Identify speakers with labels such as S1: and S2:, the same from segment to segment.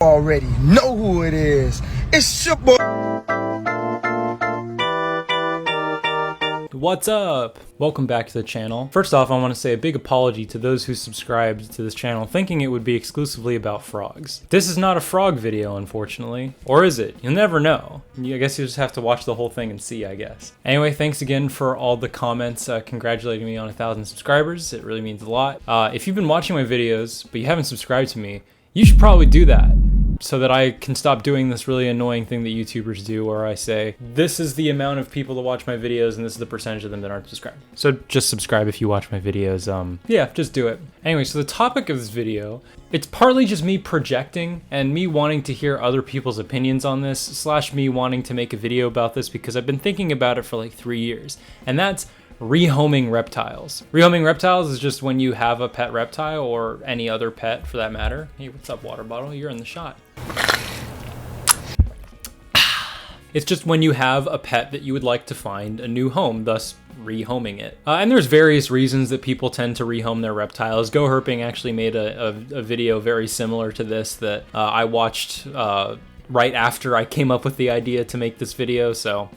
S1: already know who it is. It's your boy.
S2: What's up? Welcome back to the channel. First off, I want to say a big apology to those who subscribed to this channel thinking it would be exclusively about frogs. This is not a frog video, unfortunately. Or is it? You'll never know. I guess you just have to watch the whole thing and see, I guess. Anyway, thanks again for all the comments congratulating me on 1,000 subscribers. It really means a lot. If you've been watching my videos, but you haven't subscribed to me, you should probably do that, so that I can stop doing this really annoying thing that YouTubers do where I say, this is the amount of people that watch my videos and this is the percentage of them that aren't subscribed. So just subscribe if you watch my videos. Yeah, just do it. Anyway, so the topic of this video, it's partly just me projecting and me wanting to hear other people's opinions on this, slash me wanting to make a video about this because I've been thinking about it for like 3 years. And that's rehoming reptiles. Rehoming reptiles is just when you have a pet reptile or any other pet for that matter. Hey, what's up, water bottle? You're in the shot. It's just when you have a pet that you would like to find a new home, thus rehoming it. And there's various reasons that people tend to rehome their reptiles. GoHerping actually made a video very similar to this that I watched right after I came up with the idea to make this video, so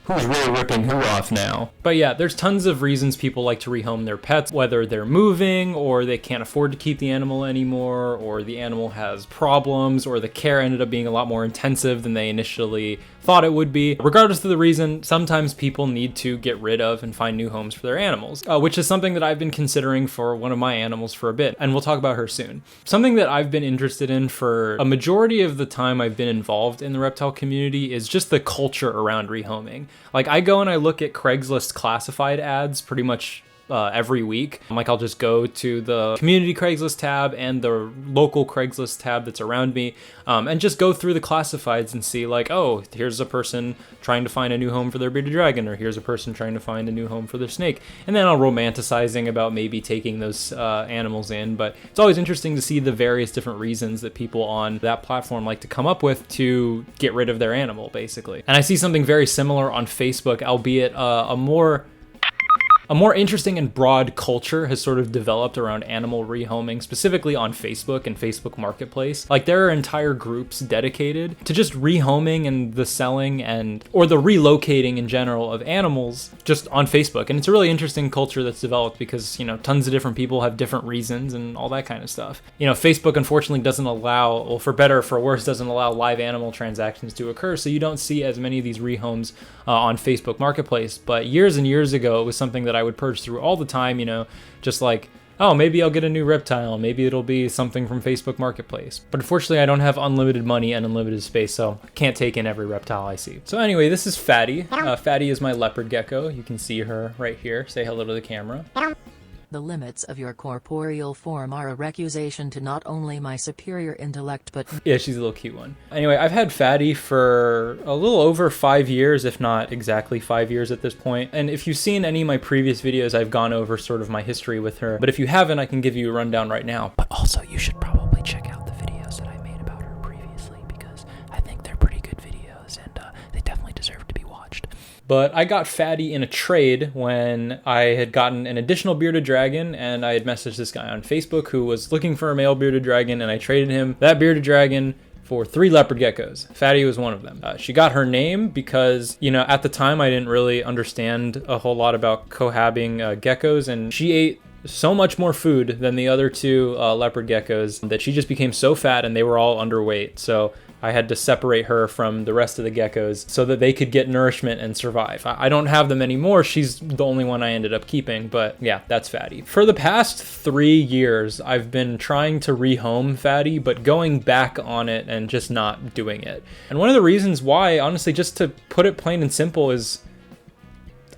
S2: who's really ripping who off now? But yeah, there's tons of reasons people like to rehome their pets, whether they're moving, or they can't afford to keep the animal anymore, or the animal has problems, or the care ended up being a lot more intensive than they initially thought it would be. Regardless of the reason, sometimes people need to get rid of and find new homes for their animals, which is something that I've been considering for one of my animals for a bit, and we'll talk about her soon. Something that I've been interested in for a majority of the time I've been involved in the reptile community is just the culture around rehoming. Like, I go and I look at Craigslist classified ads pretty much every week. Like, I'll just go to the community Craigslist tab and the local Craigslist tab that's around me, and just go through the classifieds and see like, oh, here's a person trying to find a new home for their bearded dragon, or here's a person trying to find a new home for their snake. And then I'll romanticizing about maybe taking those animals in, but it's always interesting to see the various different reasons that people on that platform like to come up with to get rid of their animal, basically. And I see something very similar on Facebook, albeit a more interesting and broad culture has sort of developed around animal rehoming, specifically on Facebook and Facebook Marketplace. Like, there are entire groups dedicated to just rehoming and the selling or the relocating in general of animals just on Facebook. And it's a really interesting culture that's developed because, you know, tons of different people have different reasons and all that kind of stuff. You know, Facebook unfortunately doesn't allow, well, for better or for worse, doesn't allow live animal transactions to occur. So you don't see as many of these rehomes on Facebook Marketplace. But years and years ago, it was something that I would purge through all the time, you know, just like, oh, maybe I'll get a new reptile, maybe it'll be something from Facebook Marketplace. But unfortunately, I don't have unlimited money and unlimited space, so I can't take in every reptile I see. So anyway, this is Fatty. Fatty is my leopard gecko. You can see her right here. Say hello to the camera.
S3: The limits of your corporeal form are a recusation to not only my superior intellect but—
S2: Yeah, she's a little cute one. Anyway, I've had Fatty for a little over 5 years, if not exactly 5 years at this point. And if you've seen any of my previous videos, I've gone over sort of my history with her. But if you haven't, I can give you a rundown right now.
S3: But also, you should probably check out the videos that I made about her previously, because I think they're pretty good videos and they definitely deserve to be watched.
S2: But I got Fatty in a trade when I had gotten an additional bearded dragon, and I had messaged this guy on Facebook who was looking for a male bearded dragon, and I traded him that bearded dragon for 3 leopard geckos. Fatty was one of them. She got her name because, you know, at the time I didn't really understand a whole lot about cohabiting geckos, and she ate so much more food than the other 2 leopard geckos that she just became so fat and they were all underweight. So I had to separate her from the rest of the geckos so that they could get nourishment and survive. I don't have them anymore. She's the only one I ended up keeping, but yeah, that's Fatty. For the past 3 years, I've been trying to rehome Fatty, but going back on it and just not doing it. And one of the reasons why, honestly, just to put it plain and simple, is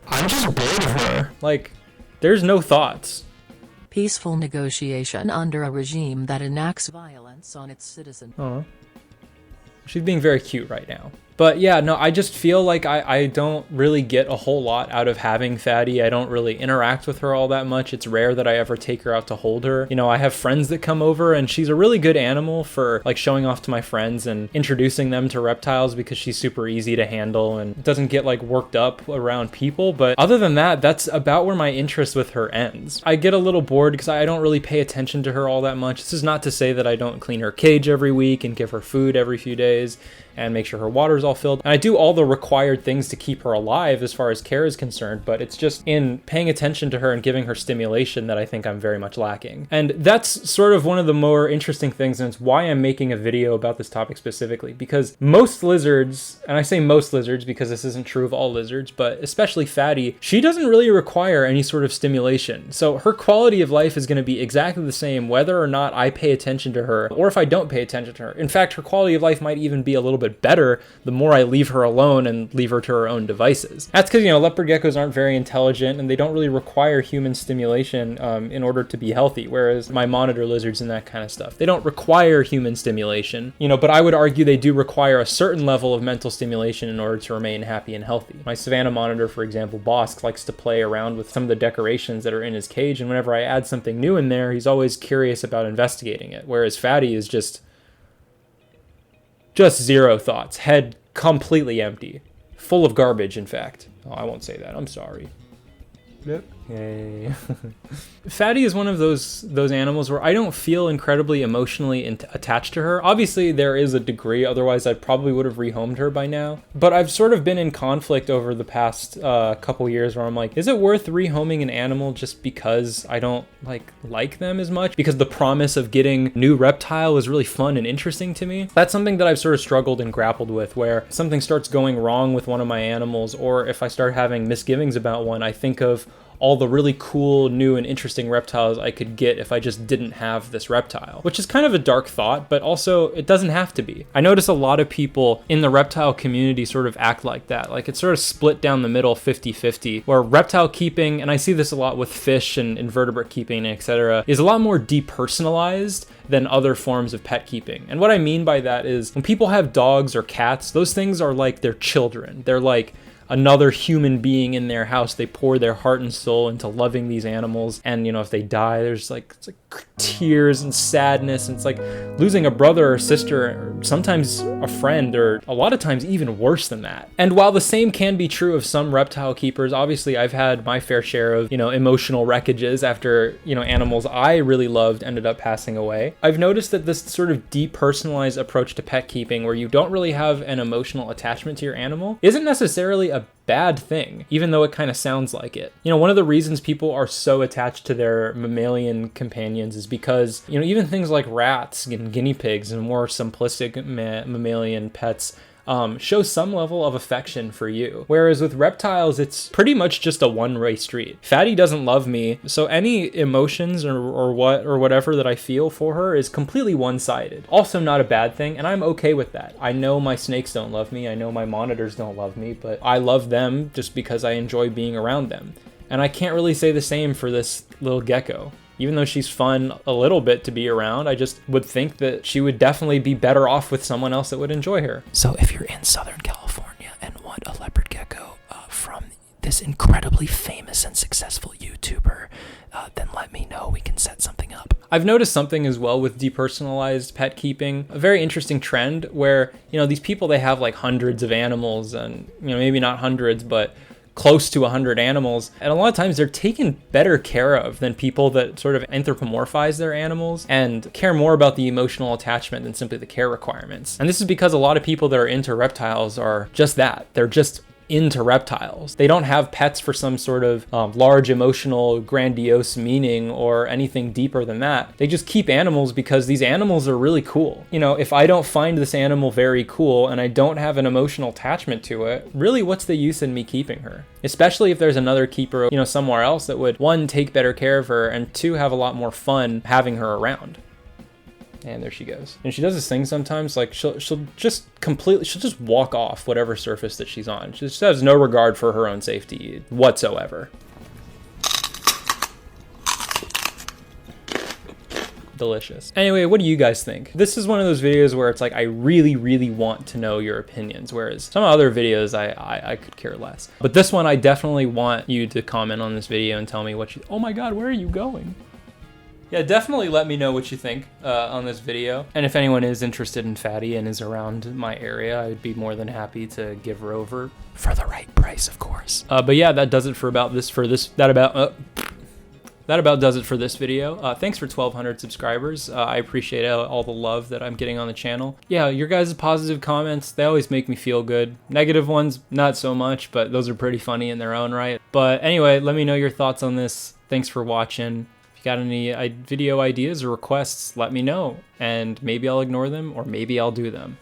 S2: I'm just bored of her. Like, there's no thoughts.
S3: Peaceful negotiation under a regime that enacts violence on its citizens.
S2: She's being very cute right now. But yeah, no, I just feel like I don't really get a whole lot out of having Fatty. I don't really interact with her all that much. It's rare that I ever take her out to hold her. You know, I have friends that come over, and she's a really good animal for like showing off to my friends and introducing them to reptiles, because she's super easy to handle and doesn't get like worked up around people. But other than that, that's about where my interest with her ends. I get a little bored because I don't really pay attention to her all that much. This is not to say that I don't clean her cage every week and give her food every few days and make sure her water's all filled. And I do all the required things to keep her alive as far as care is concerned, but it's just in paying attention to her and giving her stimulation that I think I'm very much lacking. And that's sort of one of the more interesting things, and it's why I'm making a video about this topic specifically, because most lizards, and I say most lizards because this isn't true of all lizards, but especially Fatty, she doesn't really require any sort of stimulation. So her quality of life is going to be exactly the same whether or not I pay attention to her or if I don't pay attention to her. In fact, her quality of life might even be a little bit better the more I leave her alone and leave her to her own devices. That's because, you know, leopard geckos aren't very intelligent and they don't really require human stimulation in order to be healthy, whereas my monitor lizards and that kind of stuff, they don't require human stimulation, you know, but I would argue they do require a certain level of mental stimulation in order to remain happy and healthy. My Savannah monitor, for example, Bosk, likes to play around with some of the decorations that are in his cage, and whenever I add something new in there, he's always curious about investigating it, whereas Fatty is just zero thoughts, head completely empty, full of garbage, in fact. Oh, I won't say that, I'm sorry. Yep. Yay. Fatty is one of those animals where I don't feel incredibly emotionally attached to her. Obviously, there is a degree, otherwise I probably would have rehomed her by now. But I've sort of been in conflict over the past couple years where I'm like, is it worth rehoming an animal just because I don't like them as much? Because the promise of getting new Reptile is really fun and interesting to me. That's something that I've sort of struggled and grappled with, where something starts going wrong with one of my animals, or if I start having misgivings about one, I think of all the really cool, new, and interesting reptiles I could get if I just didn't have this reptile, which is kind of a dark thought, but also it doesn't have to be. I notice a lot of people in the reptile community sort of act like that. Like, it's sort of split down the middle 50-50, where reptile keeping, and I see this a lot with fish and invertebrate keeping, etc., is a lot more depersonalized than other forms of pet keeping. And what I mean by that is when people have dogs or cats, those things are like their children. They're like another human being in their house. They pour their heart and soul into loving these animals, and you know, if they die, there's like tears and sadness, and it's like losing a brother or sister, or sometimes a friend, or a lot of times even worse than that. And while the same can be true of some reptile keepers, obviously I've had my fair share of, you know, emotional wreckages after, you know, animals I really loved ended up passing away. I've noticed that this sort of depersonalized approach to pet keeping, where you don't really have an emotional attachment to your animal, isn't necessarily a bad thing, even though it kind of sounds like it. You know, one of the reasons people are so attached to their mammalian companions is because, you know, even things like rats and guinea pigs and more simplistic mammalian pets show some level of affection for you. Whereas with reptiles, it's pretty much just a one-way street. Fatty doesn't love me, so any emotions or whatever that I feel for her is completely one-sided. Also not a bad thing, and I'm okay with that. I know my snakes don't love me, I know my monitors don't love me, but I love them just because I enjoy being around them. And I can't really say the same for this little gecko. Even though she's fun a little bit to be around, I just would think that she would definitely be better off with someone else that would enjoy her.
S3: So if you're in Southern California and want a leopard gecko from this incredibly famous and successful YouTuber, then let me know. We can set something up.
S2: I've noticed something as well with depersonalized pet keeping, a very interesting trend where, you know, these people, they have like hundreds of animals, and, you know, maybe not hundreds, but close to 100 animals, and a lot of times they're taken better care of than people that sort of anthropomorphize their animals and care more about the emotional attachment than simply the care requirements. And this is because a lot of people that are into reptiles are just that. They're just into reptiles. They don't have pets for some sort of large emotional grandiose meaning or anything deeper than that. They just keep animals because these animals are really cool. You know, if I don't find this animal very cool and I don't have an emotional attachment to it, really what's the use in me keeping her? Especially if there's another keeper, you know, somewhere else that would, one, take better care of her, and two, have a lot more fun having her around. And there she goes. And she does this thing sometimes, like she'll just walk off whatever surface that she's on. She just has no regard for her own safety whatsoever. delicious. Anyway, what do you guys think? This is one of those videos where it's like I really, really want to know your opinions, whereas some other videos I could care less. But this one I definitely want you to comment on this video and tell me what you, oh my god, where are you going? Yeah, definitely let me know what you think on this video. And if anyone is interested in Fatty and is around my area, I'd be more than happy to give her over.
S3: For the right price, of course.
S2: But yeah, that does it for that about does it for this video. Thanks for 1,200 subscribers. I appreciate all the love that I'm getting on the channel. Yeah, your guys' positive comments, they always make me feel good. Negative ones, not so much, but those are pretty funny in their own right. But anyway, let me know your thoughts on this. Thanks for watching. If you got any video ideas or requests, let me know, and maybe I'll ignore them or maybe I'll do them.